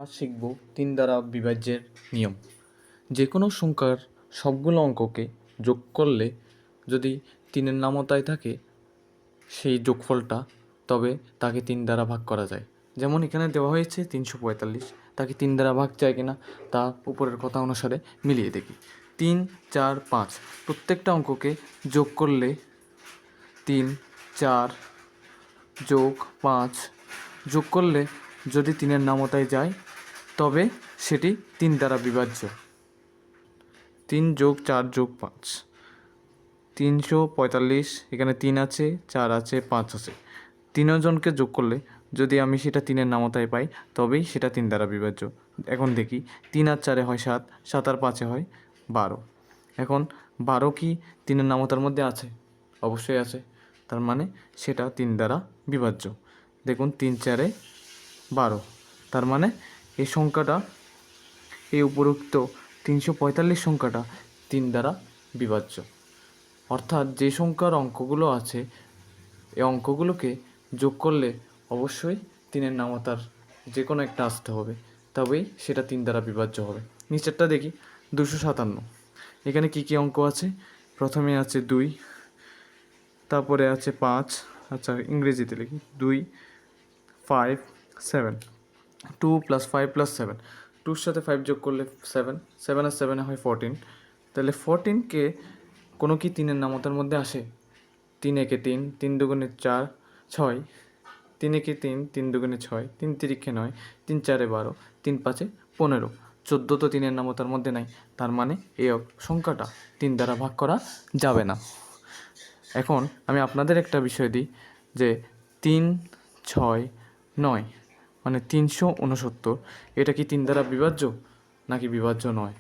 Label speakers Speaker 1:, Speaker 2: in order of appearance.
Speaker 1: আজ শিখব 3 দ্বারা বিভাজ্যের নিয়ম। যে কোনো সংখ্যার সবগুলো অঙ্ককে যোগ করলে যদি 3-এর নামতায় থাকে সেই যোগফলটা, তবে তাকে 3 দ্বারা ভাগ করা যায়। যেমন এখানে দেওয়া হয়েছে 345, তাকে 3 দ্বারা ভাগ যায় কিনা তা উপরের কথা অনুসারে মিলিয়ে দেখি। 3, 4, 5 প্রত্যেকটা অঙ্ককে যোগ করলে 3, 4 যোগ 5 যোগ করলে যদি 3-এর নামতায় যায় তবে সেটি 3 দ্বারা বিভাজ্য। 3 যোগ 4 যোগ 5 345, এখানে 3 আছে, 4 আছে, 5 আছে। 3 জনকে যোগ করলে যদি আমি সেটা 3-এর নামতায় পাই তবেই সেটা 3 দ্বারা বিভাজ্য। এখন দেখি 3 আর 4 হয় 7, 7 আর 5 হয় 12। এখন 12 কি 3-এর নামতার মধ্যে আছে? অবশ্যই আছে, তার মানে সেটা 3 দ্বারা বিভাজ্য। দেখুন 3 4 12, তার মানে এই সংখ্যাটা, এই উপরোক্ত 345 সংখ্যাটা 3 দ্বারা বিভাজ্য। অর্থাৎ যে সংখ্যার অঙ্কগুলো আছে এই অঙ্কগুলোকে যোগ করলে অবশ্যই 3-এর নামতার যে কোনো একটা আসতে হবে, তবেই সেটা 3 দ্বারা বিভাজ্য হবে। নিচেরটা দেখি 257, এখানে কি কি অঙ্ক আছে? প্রথমে আছে 2, তারপরে আছে 5, আচ্ছা ইংরেজিতে লিখি 2, 5, 7, 2 + 5 + 7, 2-র সাথে 5 যোগ করলে 7, 7 আর 7 হয় 14। তাহলে 14কে কোনো কি 3-এর নামতার মধ্যে আসে? 3 একে 3, 3 দুগুণে 4, 6, 3 একে 3, 3 দুগুণে 6, 3 তিরিক্ষে 9, 3 4 12, 3 5 15, 14 তো 3-এর নামতার মধ্যে নাই, তার মানে এই সংখ্যাটা 3 দ্বারা ভাগ করা যাবে না। এখন আমি আপনাদের একটা বিষয় দিই যে 3, 6, 9 মানে 369, এটা কি 3 দ্বারা বিভাজ্য নাকি বিভাজ্য নয়?